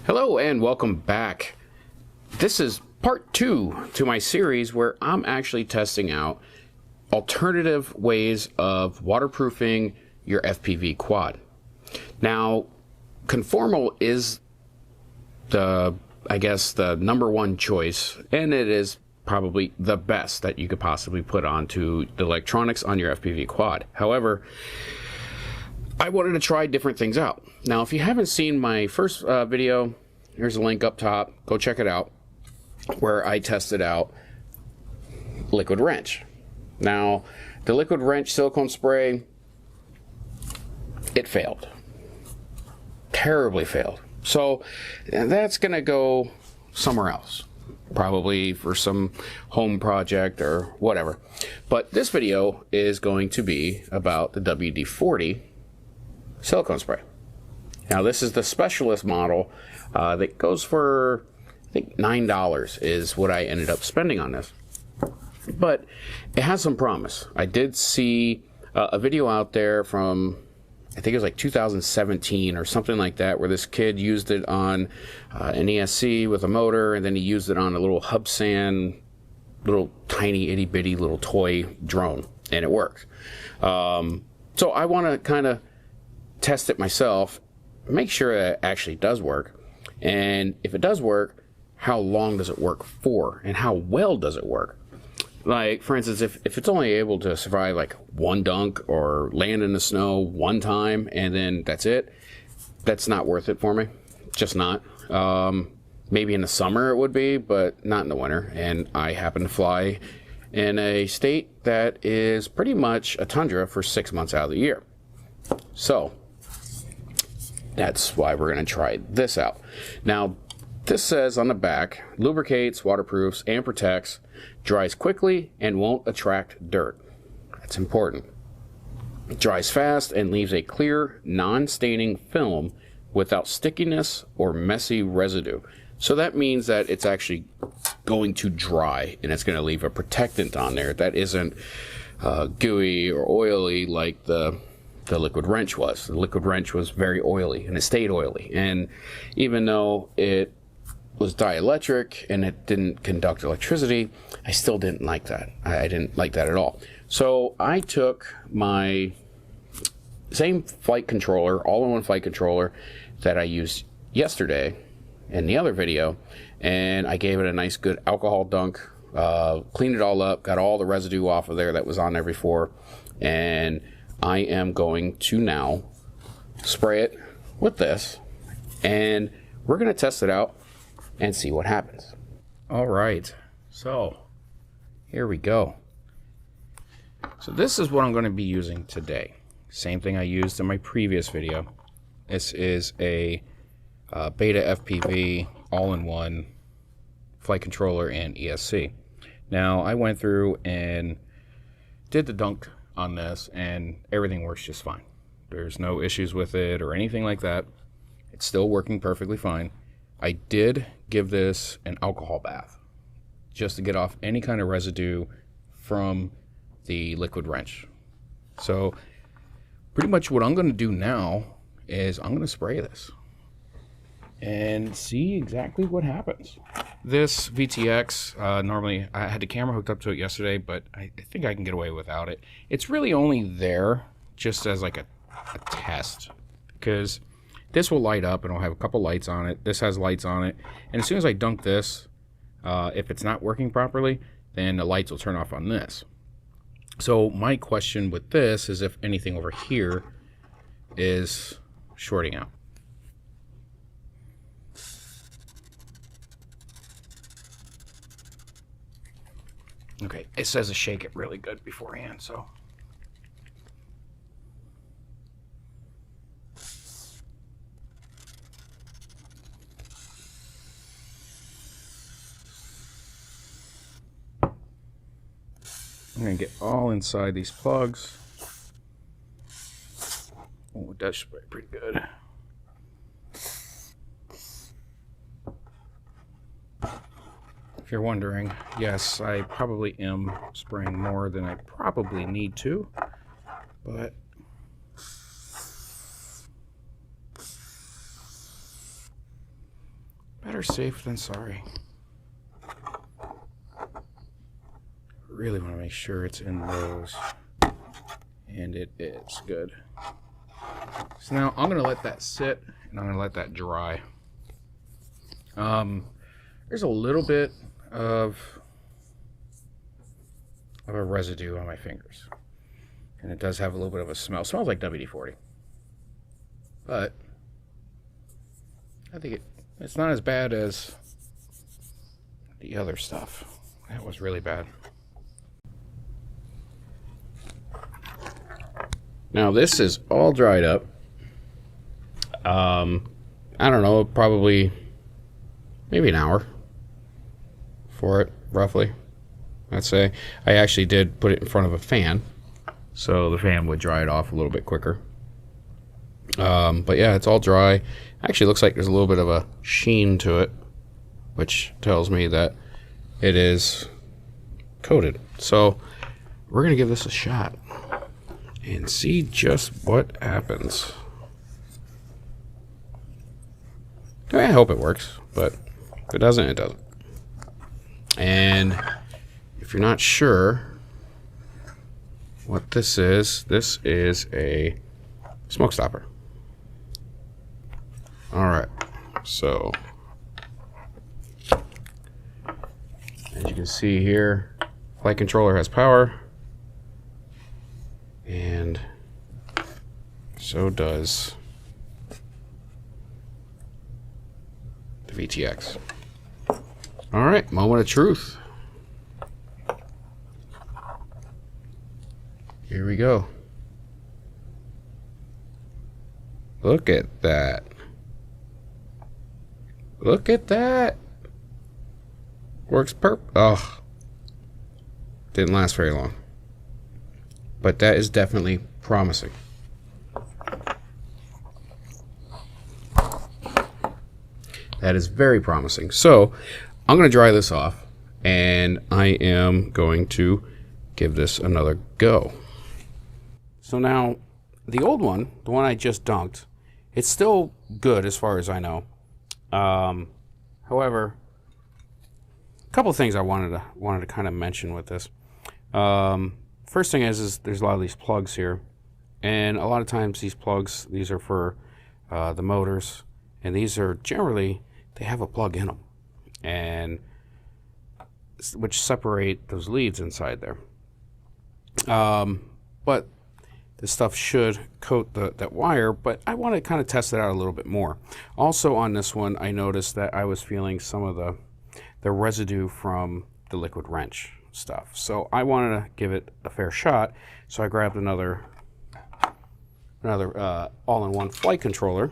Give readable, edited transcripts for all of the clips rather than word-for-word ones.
Hello and welcome back. This is part 2 to my series where I'm actually testing out alternative ways of waterproofing your FPV quad. Now, conformal is the number one choice, and it is probably the best that you could possibly put onto the electronics on your FPV quad. However, I wanted to try different things out. Now, if you haven't seen my first video, here's a link up top. Go check it out, where I tested out liquid wrench. Now, the liquid wrench silicone spray, it failed. Terribly failed. So that's going to go somewhere else, probably for some home project or whatever. But this video is going to be about the WD-40 silicone spray. Now, this is the specialist model that goes for, I think, $9 is what I ended up spending on this. But it has some promise. I did see a video out there from, I think it was like 2017 or something like that, where this kid used it on an ESC with a motor, and then he used it on a little Hubsan, little tiny itty bitty little toy drone, and it worked. So I want to kind of test it myself, make sure it actually does work, and if it does work, how long does it work for, and how well does it work? Like, for instance, if it's only able to survive like one dunk or land in the snow one time and then that's it, that's not worth it for me. Just not. Maybe in the summer it would be, but not in the winter. And I happen to fly in a state that is pretty much a tundra for 6 months out of the year. So that's why we're going to try this out. Now, this says on the back, lubricates, waterproofs, and protects, dries quickly, and won't attract dirt. That's important. It dries fast and leaves a clear, non-staining film without stickiness or messy residue. So that means that it's actually going to dry, and it's going to leave a protectant on there that isn't gooey or oily like the liquid wrench was. The liquid wrench was very oily, and it stayed oily. And even though it was dielectric and it didn't conduct electricity, I still didn't like that. I didn't like that at all. So I took my same flight controller, all-in-one flight controller that I used yesterday in the other video, and I gave it a nice good alcohol dunk, cleaned it all up, got all the residue off of there that was on there before, and I am going to now spray it with this, and we're going to test it out and see what happens. All right, so here we go. So this is what I'm going to be using today. Same thing I used in my previous video. This is a BetaFPV all-in-one flight controller and ESC. Now, I went through and did the dunk on this, and everything works just fine. There's no issues with it or anything like that. It's still working perfectly fine. I did give this an alcohol bath just to get off any kind of residue from the liquid wrench. So pretty much what I'm going to do now is I'm going to spray this and see exactly what happens. This VTX, normally I had the camera hooked up to it yesterday, but I think I can get away without it. It's really only there just as like a test, because this will light up and it'll have a couple lights on it. This has lights on it. And as soon as I dunk this, if it's not working properly, then the lights will turn off on this. So my question with this is if anything over here is shorting out. Okay, it says to shake it really good beforehand, so. I'm going to get all inside these plugs. Oh, it does spray pretty good. If you're wondering, yes, I probably am spraying more than I probably need to, but Better safe than sorry. Really want to make sure it's in those. And it is good. So now I'm going to let that sit and I'm going to let that dry. There's a little bit of a residue on my fingers. And it does have a little bit of a smell. It smells like WD-40. But I think it's not as bad as the other stuff. That was really bad. Now this is all dried up. I don't know, probably maybe an hour for it, roughly. I'd say. I actually did put it in front of a fan, so the fan would dry it off a little bit quicker. But yeah, it's all dry. Actually looks like there's a little bit of a sheen to it, which tells me that it is coated. So we're gonna give this a shot and see just what happens. I hope it works, but if it doesn't, it doesn't. And if you're not sure what this is a smoke stopper. All right, so as you can see here, flight controller has power, and so does the VTX. All right, moment of truth. Here we go. Look at that. Look at that. Works oh. Didn't last very long. But that is definitely promising. That is very promising. So I'm going to dry this off and I am going to give this another go. So now the old one, the one I just dunked, it's still good as far as I know. However, a couple of things I wanted to kind of mention with this. First thing is there's a lot of these plugs here, and a lot of times these plugs, these are for the motors, and these are generally, they have a plug in them, and which separate those leads inside there. But this stuff should coat that wire, but I want to kind of test it out a little bit more. Also on this one, I noticed that I was feeling some of the residue from the liquid wrench stuff. So I wanted to give it a fair shot. So I grabbed another all-in-one flight controller,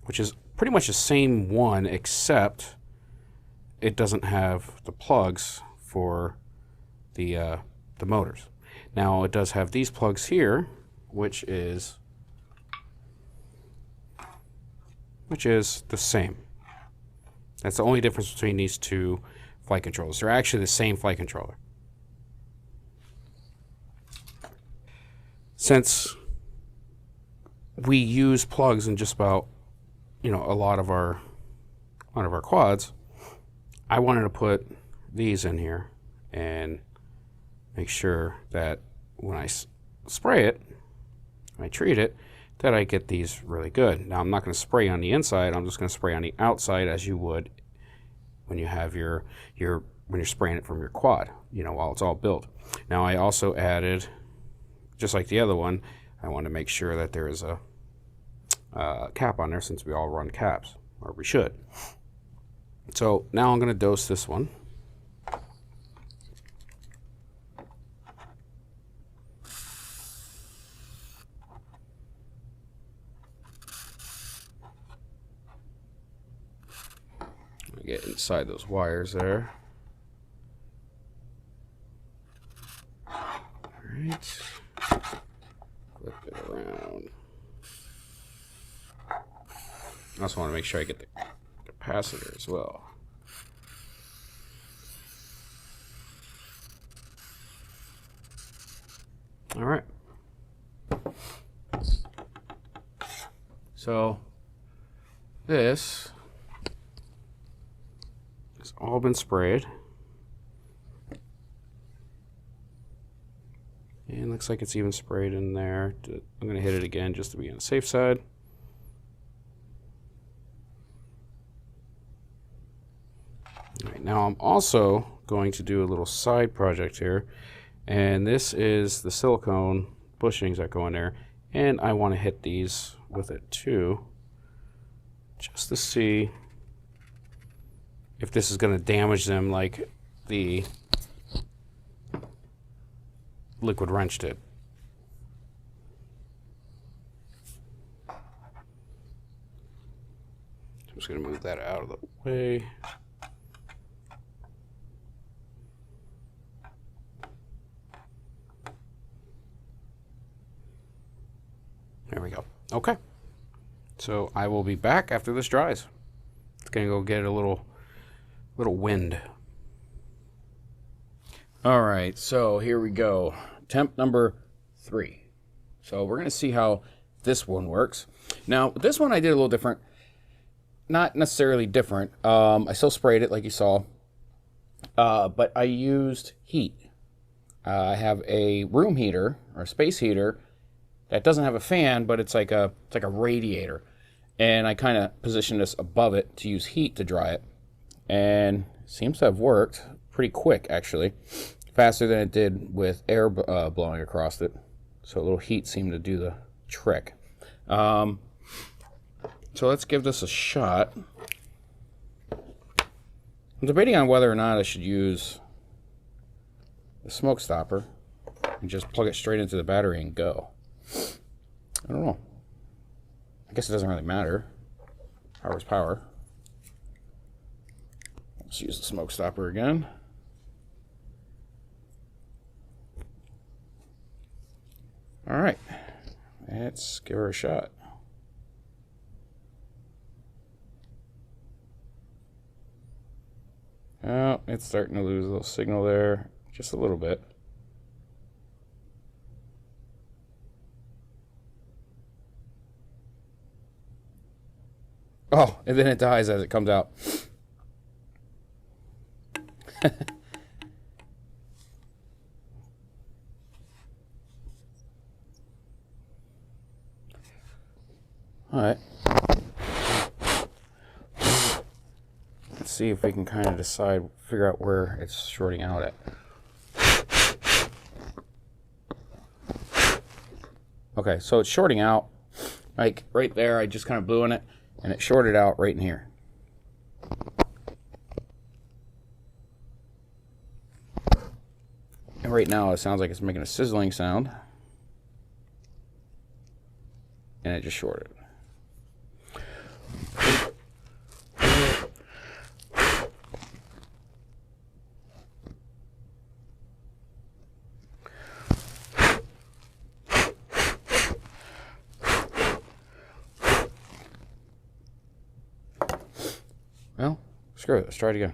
which is pretty much the same one, except it doesn't have the plugs for the motors. Now it does have these plugs here, which is the same. That's the only difference between these two flight controllers. They're actually the same flight controller. Since we use plugs in just about, a lot of our quads, I wanted to put these in here and make sure that when I spray it, when I treat it, that I get these really good. Now I'm not going to spray on the inside, I'm just going to spray on the outside as you would when you have when you're spraying it from your quad, while it's all built. Now I also added, just like the other one, I want to make sure that there is a cap on there, since we all run caps, or we should. So now I'm going to dose this one. Get inside those wires there. Alright. Flip it around. I also want to make sure I get the capacitor as well. Alright. So this It's all been sprayed. And looks like it's even sprayed in there. I'm going to hit it again just to be on the safe side. All right, now I'm also going to do a little side project here. And this is the silicone bushings that go in there. And I want to hit these with it too, just to see if this is going to damage them like the liquid wrench did. I'm just going to move that out of the way. There we go. Okay. So I will be back after this dries. It's going to go get a little wind. All right, so here we go. Temp number 3. So we're going to see how this one works. Now, this one I did a little different. Not necessarily different. I still sprayed it like you saw. But I used heat. I have a room heater or a space heater that doesn't have a fan, but it's like a radiator. And I kind of positioned this above it to use heat to dry it. And it seems to have worked pretty quick, actually. Faster than it did with air blowing across it. So a little heat seemed to do the trick. So let's give this a shot. I'm debating on whether or not I should use the smoke stopper and just plug it straight into the battery and go. I don't know. I guess it doesn't really matter. Power's power. Let's use the smoke stopper again. All right, let's give her a shot. Oh, it's starting to lose a little signal there, just a little bit. Oh, and then it dies as it comes out. All right. Let's see if we can kind of figure out where it's shorting out at. Okay, so it's shorting out, like right there. I just kind of blew in it, and it shorted out right in here. And right now, it sounds like it's making a sizzling sound, and it just shorted. Well, screw it. Let's try it again.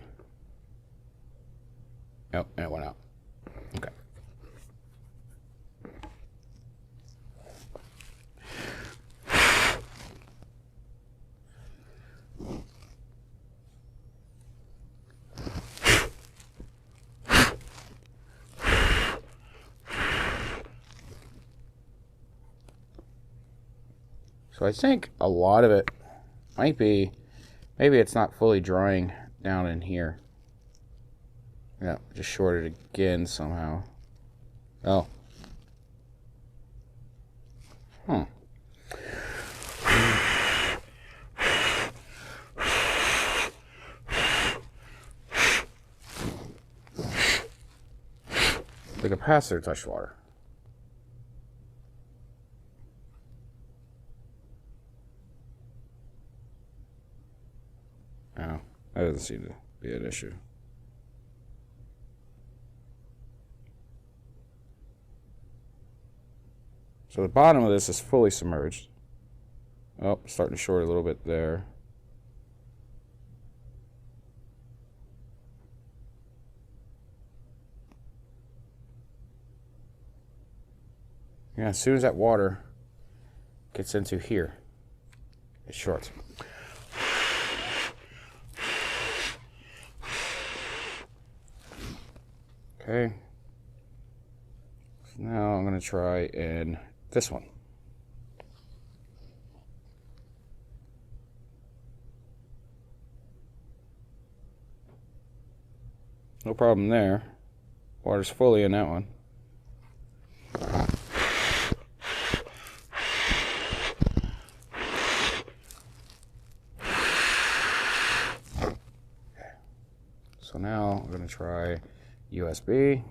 Nope, and it went out. Okay. So I think a lot of it might be, maybe it's not fully drying down in here. Yeah, just shorted again somehow. Oh. The capacitor touched water. Oh, that doesn't seem to be an issue. So the bottom of this is fully submerged. Oh, starting to short a little bit there. Yeah, as soon as that water gets into here, it shorts. Okay. So now I'm going to try in this one. No problem there. Water's fully in that one. So now I'm going to try USB.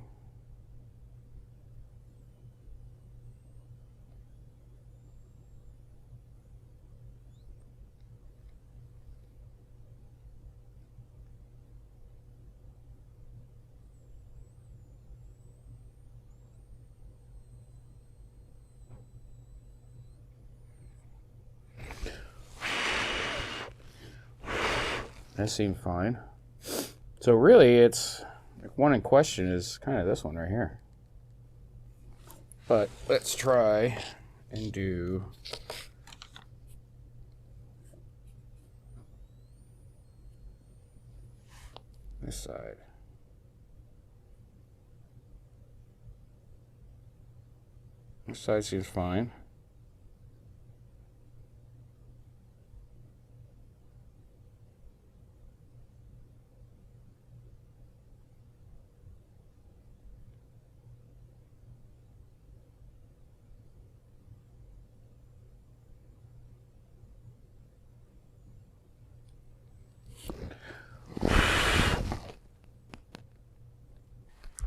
That seemed fine. So really, it's one in question is kind of this one right here. But let's try and do this side. This side seems fine.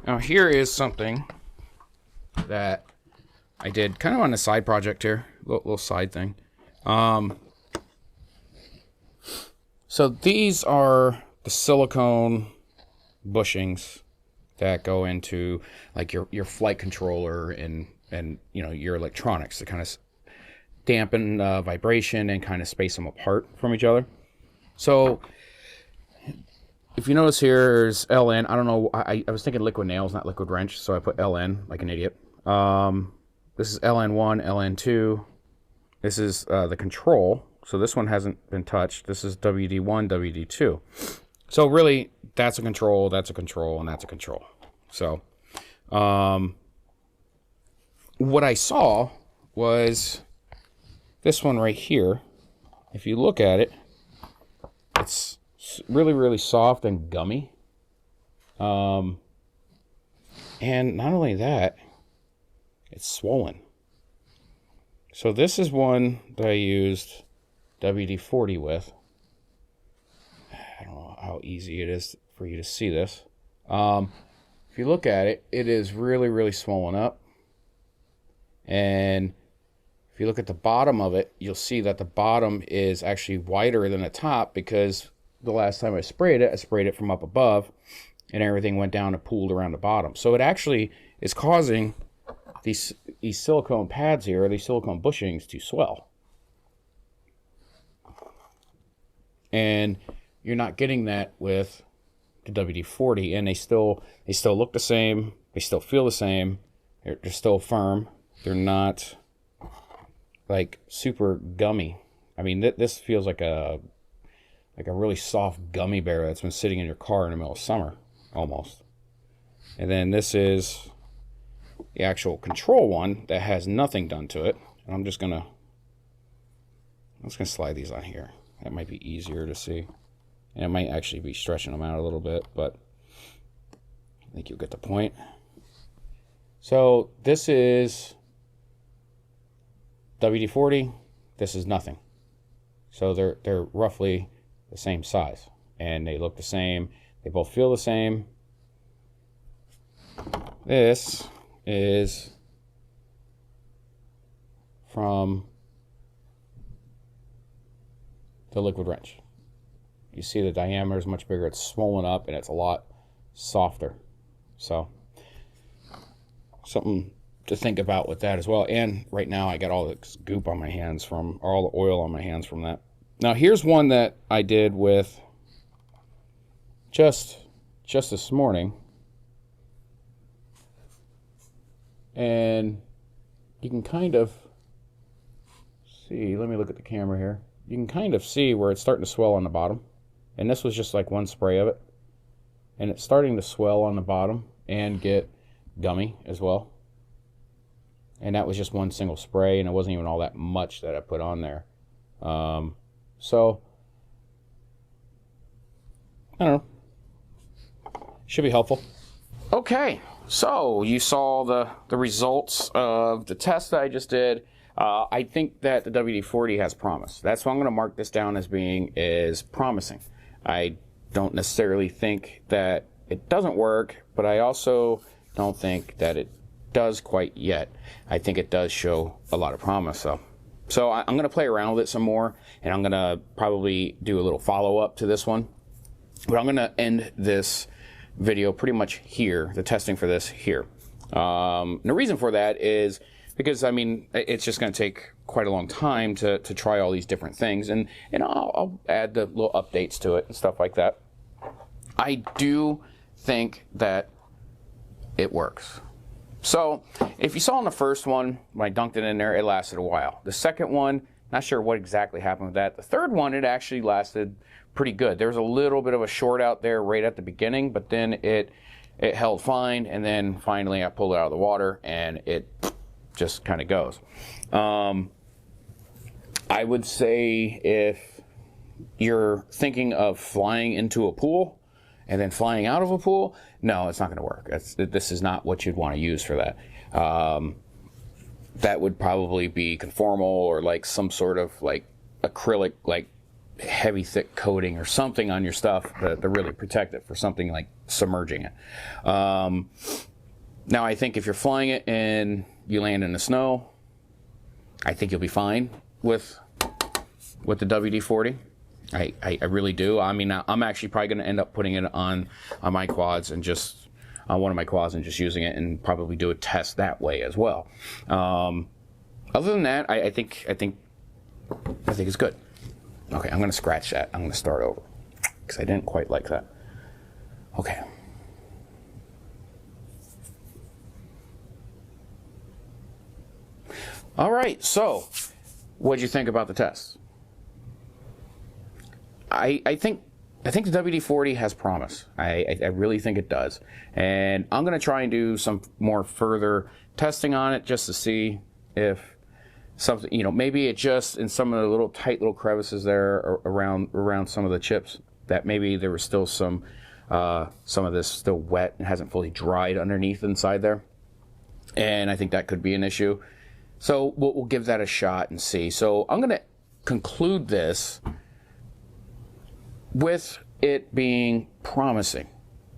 Now here is something that I did kind of on a side project here, little side thing. So these are the silicone bushings that go into like your flight controller and you know your electronics to kind of dampen vibration and kind of space them apart from each other. So if you notice here, there's LN. I don't know. I was thinking liquid nails, not liquid wrench, so I put LN like an idiot. This is LN1, LN2. This is the control. So this one hasn't been touched. This is WD1, WD2. So really, that's a control, that's a control, and that's a control. So what I saw was this one right here. If you look at it, it's really, really soft and gummy. And not only that, it's swollen. So this is one that I used WD-40 with. I don't know how easy it is for you to see this. If you look at it, it is really, really swollen up. And if you look at the bottom of it, you'll see that the bottom is actually wider than the top because the last time I sprayed it from up above and everything went down and pooled around the bottom. So it actually is causing these silicone pads here, these silicone bushings to swell. And you're not getting that with the WD-40, and they still look the same, they still feel the same, they're still firm, they're not like super gummy. I mean, this feels like a really soft gummy bear that's been sitting in your car in the middle of summer, almost. And then this is the actual control one that has nothing done to it. And I'm just gonna slide these on here. That might be easier to see. And it might actually be stretching them out a little bit, but I think you'll get the point. So this is WD-40, this is nothing. So they're roughly the same size, and they look the same. They both feel the same. This is from the liquid wrench. You see the diameter is much bigger. It's swollen up and it's a lot softer. So something to think about with that as well. And right now I got all this goop on my hands from, or all the oil on my hands from that. Now here's one that I did with just this morning. And you can kind of see, let me look at the camera here. You can kind of see where it's starting to swell on the bottom. And this was just like one spray of it. And it's starting to swell on the bottom. and get gummy as well. And that was just one single spray, and it wasn't even all that much that I put on there. So, I don't know. Should be helpful. Okay, so you saw the results of the test that I just did. I think that the WD-40 has promise. That's why I'm going to mark this down as being is promising. I don't necessarily think that it doesn't work, but I also don't think that it does quite yet. I think it does show a lot of promise, though. So I'm going to play around with it some more, and I'm going to probably do a little follow-up to this one. But I'm going to end this video pretty much here, the testing for this here. And the reason for that is because, I mean, it's just going to take quite a long time to try all these different things, and I'll add the little updates to it and stuff like that. I do think that it works. So, if you saw in the first one, when I dunked it in there, it lasted a while. The second one, not sure what exactly happened with that. The third one, it actually lasted pretty good. There was a little bit of a short out there right at the beginning, but then it held fine, and then finally I pulled it out of the water, and it just kind of goes. I would say if you're thinking of flying into a pool and then flying out of a pool, no, it's not going to work. This is not what you'd want to use for that. That would probably be conformal or like some sort of like acrylic, like heavy thick coating or something on your stuff to really protect it for something like submerging it. Now I think if you're flying it and you land in the snow, I think you'll be fine with the WD-40. I really do. I mean, I'm actually probably going to end up putting it on my quads and just on one of my quads and just using it and probably do a test that way as well. Other than that, I think it's good. Okay, I'm going to scratch that. I'm going to start over because I didn't quite like that. Okay. All right, so what'd you think about the test? I think the WD-40 has promise. I really think it does. And I'm going to try and do some more further testing on it just to see if something, you know, maybe it just in some of the little tight little crevices there around some of the chips that maybe there was still some of this still wet and hasn't fully dried underneath inside there. And I think that could be an issue. So we'll give that a shot and see. So I'm going to conclude this with it being promising.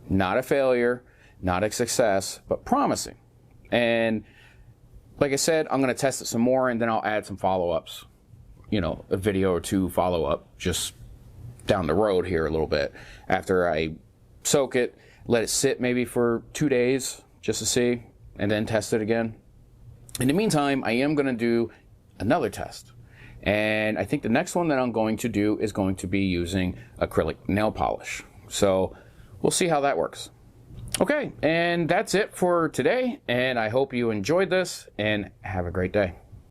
Not a failure, not a success, but promising. And like I said, I'm going to test it some more and then I'll add some follow-ups. You know, a video or two follow-up just down the road here a little bit. After I soak it, let it sit maybe for 2 days just to see, and then test it again. In the meantime, I am going to do another test. And I think the next one that I'm going to do is going to be using acrylic nail polish. So we'll see how that works. Okay, and that's it for today. And I hope you enjoyed this and have a great day.